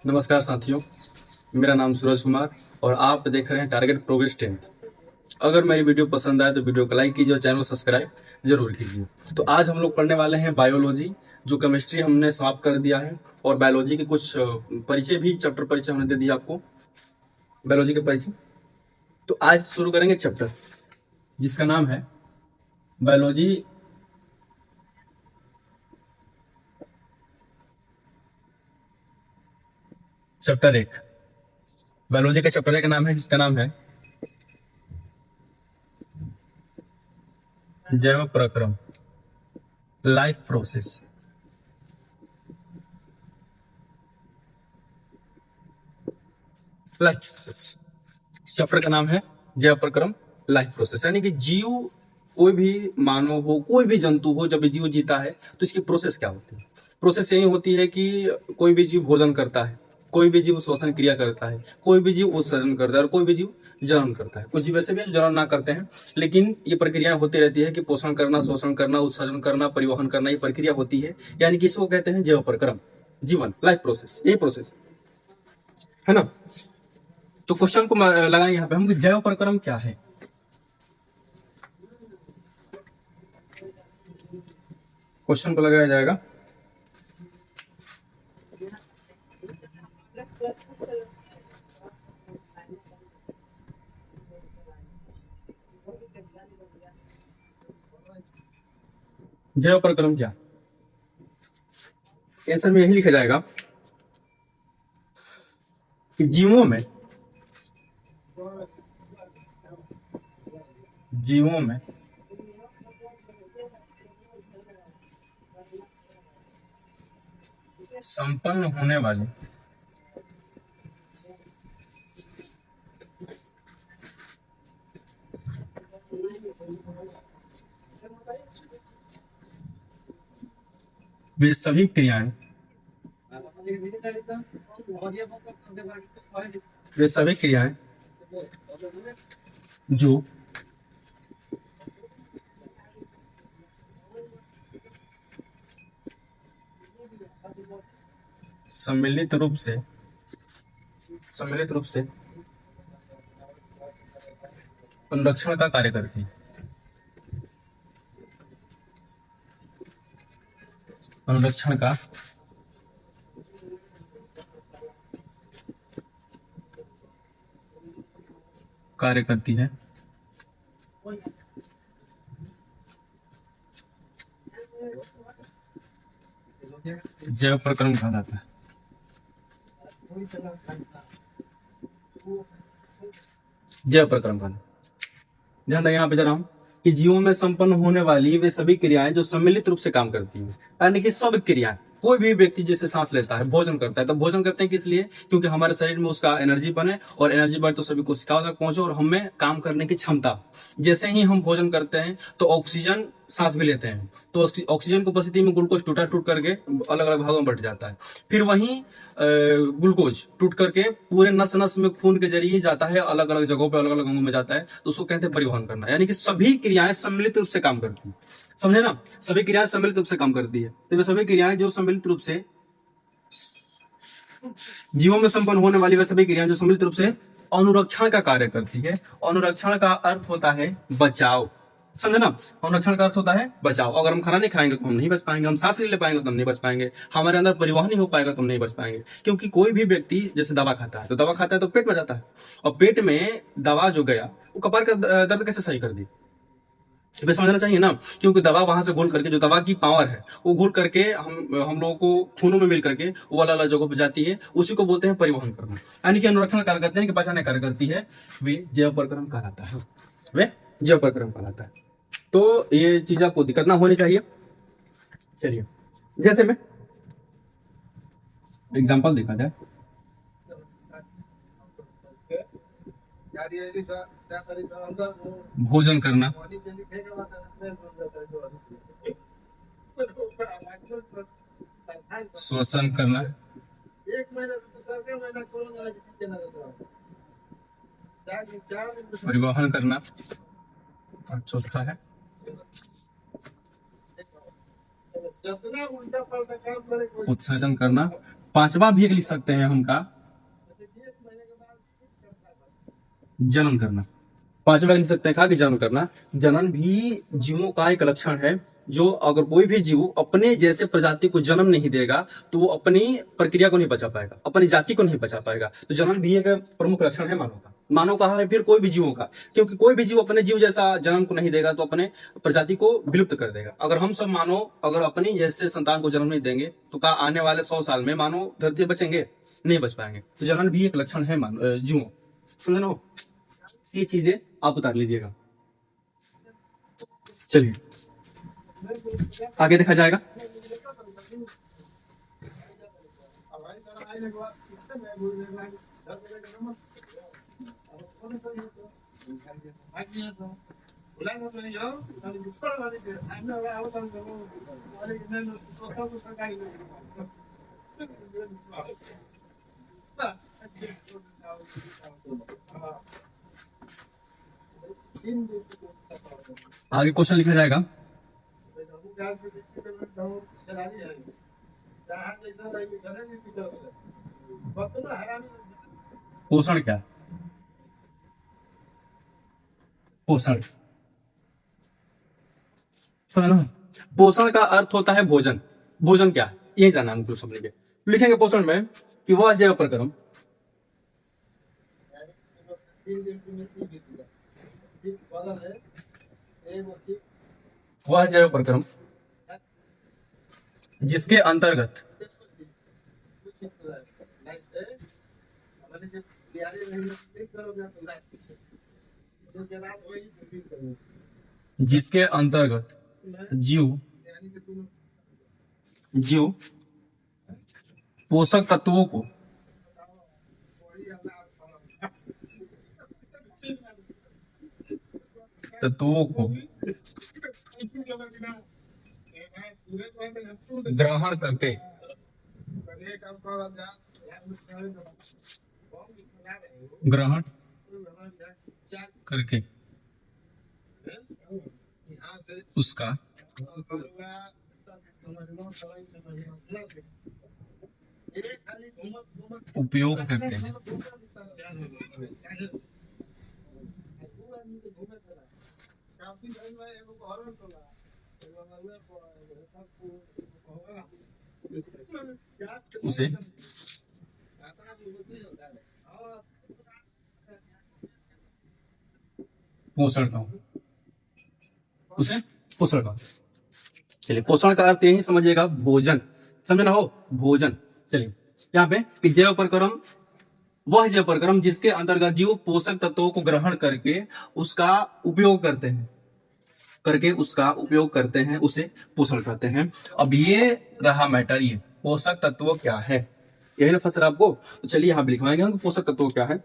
नमस्कार साथियों, मेरा नाम सूरज कुमार और आप देख रहे हैं टारगेट प्रोग्रेस 10th। अगर मेरी वीडियो पसंद आए तो वीडियो को लाइक कीजिए और चैनल को सब्सक्राइब जरूर कीजिए। तो आज हम लोग पढ़ने वाले हैं बायोलॉजी, जो केमिस्ट्री हमने समाप्त कर दिया है, और बायोलॉजी के कुछ परिचय भी, चैप्टर परिचय हमने दे दिया आपको, बायोलॉजी के परिचय। तो आज शुरू करेंगे चैप्टर जिसका नाम है बायोलॉजी। चैप्टर 1 बायोलॉजी का चैप्टर 1 का नाम है, जिसका नाम है जैव प्रक्रम, life process. Life process chapter का नाम है जैव प्रक्रम लाइफ प्रोसेस, यानी कि जीव, कोई भी मानव हो, कोई भी जंतु हो, जब जीव जीता है तो इसकी प्रोसेस क्या होती है। प्रोसेस यही होती है कि कोई भी जीव भोजन करता है, कोई भी जीव श्वसन क्रिया करता है, कोई भी जीव उत्सर्जन करता है और कोई भी जीव जन्म करता है। कुछ जीव ऐसे भी जन्म ना करते हैं, लेकिन ये प्रक्रिया होती रहती है कि पोषण करना, शोषण करना, उत्सर्जन करना, परिवहन करना, ये प्रक्रिया होती है, यानी कि इसको कहते हैं जैव प्रक्रम, जीवन, लाइफ प्रोसेस, यही प्रोसेस है ना। तो क्वेश्चन को लगाएंगे यहाँ पे हम कि जैव प्रक्रम क्या है। क्वेश्चन को लगाया जाएगा जैव प्रक्रम क्या। आंसर में यही लिखा जाएगा कि जीवों में संपन्न होने वाली वे सभी क्रियाएं वे सभी क्रियाएं जो सम्मिलित रूप से संरक्षण का कार्य करती है। संरक्षण का कार्य करती है, जैव प्रक्रम कहा जाता है। जैव प्रक्रम का ध्यान यहाँ पे जरा हूं कि जीवों में संपन्न होने वाली वे सभी क्रियाएं जो सम्मिलित रूप से काम करती हैं, यानी कि सब क्रियाएं। कोई भी व्यक्ति जैसे सांस लेता है, भोजन करता है, तो भोजन करते हैं किस लिए? क्योंकि हमारे शरीर में उसका एनर्जी बने, और एनर्जी बढ़े तो सभी कोशिकाओं तक पहुंचे और हमें काम करने की क्षमता। जैसे ही हम भोजन करते हैं तो ऑक्सीजन सांस भी लेते हैं, तो ऑक्सीजन की उपस्थिति में ग्लूकोज टूट करके अलग अलग भागों में बढ़ जाता है। फिर वहीं ग्लूकोज टूट करके पूरे नस नस में खून के जरिए जाता है, अलग अलग जगहों पे, अलग अलग अंगों में जाता है, तो उसको कहते हैं परिवहन करना। यानी कि सभी क्रियाएं सम्मिलित रूप से काम करती है, समझे ना। सभी क्रियाएं सम्मिलित रूप से काम करती है, तो वे सभी क्रियाएं जो सम्मिलित रूप से जीवों में संपन्न होने वाली वे सभी क्रियाएं जो सम्मिलित रूप से अनुरक्षण का कार्य करती है। अनुरक्षण का अर्थ होता है बचाव, समझे ना। अनुरक्षण का अर्थ होता है बचाव। अगर हम खाना नहीं खाएंगे तो हम नहीं बच पाएंगे, हम सांस नहीं ले पाएंगे तो हम नहीं बच पाएंगे, हमारे अंदर परिवहन नहीं हो पाएगा तो हम नहीं बच पाएंगे। क्योंकि कोई भी व्यक्ति जैसे दवा खाता है, तो दवा खाता है तो पेट में जाता है, और पेट में दवा जो गया वो कपार का दर्द कैसे सही कर दी, इसे समझना चाहिए ना। क्योंकि दवा वहां से घोल करके, जो दवा की पावर है वो घोल करके हम लोगों को खूनों में मिल करके वो अलग अलग जगहों पर जाती है, उसी को बोलते हैं परिवहन करना। यानी कि अनुरक्षण कार्य करते हैं कि बचाने कार्य करती है, वे जैव प्रक्रम कहलाता है, वे जैव प्रक्रम कहलाता है। तो ये चीज आपको दिक्कत ना होनी चाहिए। चलिए, जैसे में एग्जांपल देखा जाए, भोजन करना, श्वसन करना, परिवहन करना, और चौथा है उत्सर्जन करना पांचवा भी एक लिख सकते हैं हम का जन्म करना। पांचवा लिख सकते हैं का कि जन्म करना। जनन भी जीवों का एक लक्षण है। जो अगर कोई भी जीव अपने जैसे प्रजाति को जन्म नहीं देगा तो वो अपनी प्रक्रिया को नहीं बचा पाएगा, अपनी जाति को नहीं बचा पाएगा। तो जनन भी एक प्रमुख लक्षण है मानव का। मानव कहा है फिर कोई भी जीवों का, क्योंकि कोई भी जीव अपने जीव जैसा जन्म को नहीं देगा तो अपने प्रजाति को विलुप्त कर देगा। अगर हम सब मानव अगर अपनी जैसे संतान को जन्म नहीं देंगे तो क्या आने वाले 100 साल में मानव धरती बचेंगे? नहीं बच पाएंगे। तो जनन भी एक लक्षण है मानव जीवों। समझे ना? ये चीजें आप उतार लीजिएगा। चलिए आगे देखा जाएगा। आगे क्वेश्चन लिखा जाएगा। पोषण क्या है? पोषण समझ ना? पोषण का अर्थ होता है भोजन। भोजन क्या है ये जाना हमको समझ के। लिखेंगे पोषण में कि वह जैव प्रक्रम वह जैव प्रक्रम जिसके अंतर्गत जिसके अंतर्गत जीव जीव पोषक तत्वों को ग्रहण करके ग्रहण करके उसका उपयोग करते हैं। उसे पोषण का उसे पोषण का। चलिए पोषण का अर्थ यही समझिएगा भोजन। समझे ना हो? भोजन। चलिए यहाँ पे कि जैव प्रक्रम वह जैव प्रक्रम जिसके अंतर्गत जीव पोषक तत्वों को ग्रहण करके उसका उपयोग करते हैं उसे पोषण कहते हैं। अब ये रहा मैटर, ये पोषक तत्व क्या है यही ना फंस रहा आपको। तो चलिए यहाँ पे लिखवाएंगे हम पोषक तत्व क्या है।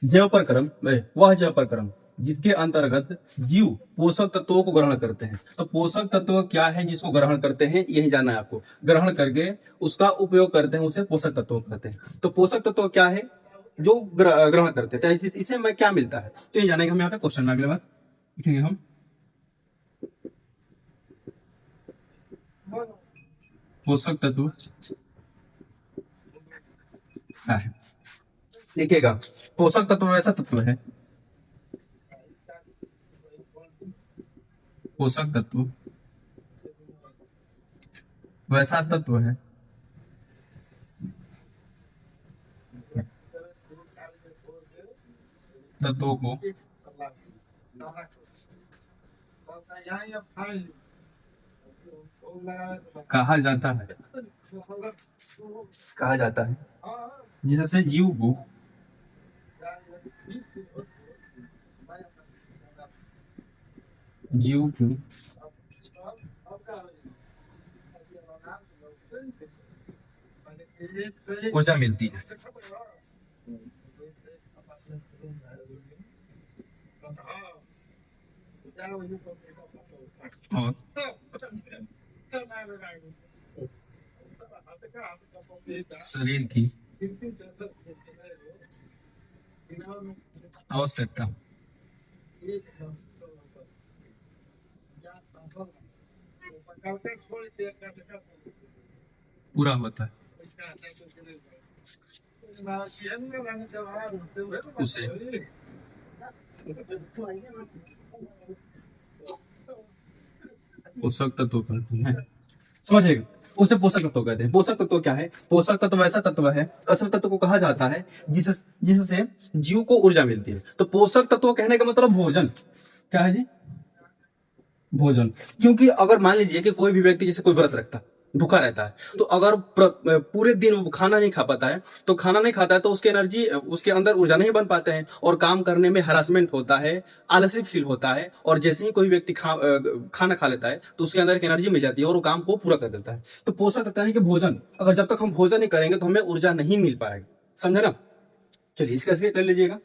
जैव प्रक्रम वह जैव प्रक्रम जिसके अंतर्गत जीव पोषक तत्वों को ग्रहण करते हैं। तो पोषक तत्व क्या है जिसको ग्रहण करते हैं यही जानना है आपको। ग्रहण करके उसका उपयोग करते हैं उसे पोषक तत्व कहते हैं। तो पोषक तत्व क्या है जो ग्रहण करते हैं, तो इसे में क्या मिलता है तो ये जानेंगे हम यहाँ पे क्वेश्चन में। अगले बार लिखेंगे हम पोषक तत्व क्या है। देखिएगा पोषक तत्व ऐसा तत्व है, पोषक तत्व वैसा तत्व है तत्वों को कहा जाता है जिससे जीव को ऊर्जा मिलती है। और शरीर की आवश्यकता पूरा होता है उसे। पोषक तत्व कहते हैं, समझिएगा। उसे पोषक तत्व कहते हैं। पोषक तत्व क्या है? पोषक तत्व ऐसा तत्व है, ऐसा तत्व को कहा जाता है जिससे जीव को ऊर्जा मिलती है। तो पोषक तत्व कहने का मतलब भोजन। क्या है जी? भोजन। क्योंकि अगर मान लीजिए कि कोई भी व्यक्ति जैसे कोई व्रत रखता, भूखा रहता है, तो अगर पूरे दिन वो खाना नहीं खा पाता है, तो खाना नहीं खाता है तो उसकी एनर्जी, उसके अंदर ऊर्जा नहीं बन पाते हैं और काम करने में हरासमेंट होता है, आलसी फील होता है। और जैसे ही कोई व्यक्ति खाना खा लेता है तो उसके अंदर एक एनर्जी मिल जाती है और वो काम को पूरा कर देता है। तो पोषक तत्व है कि भोजन, अगर जब तक हम भोजन नहीं करेंगे तो हमें ऊर्जा नहीं मिल पाएगी। समझे ना? चलिए इसका स्केच ले लीजिएगा।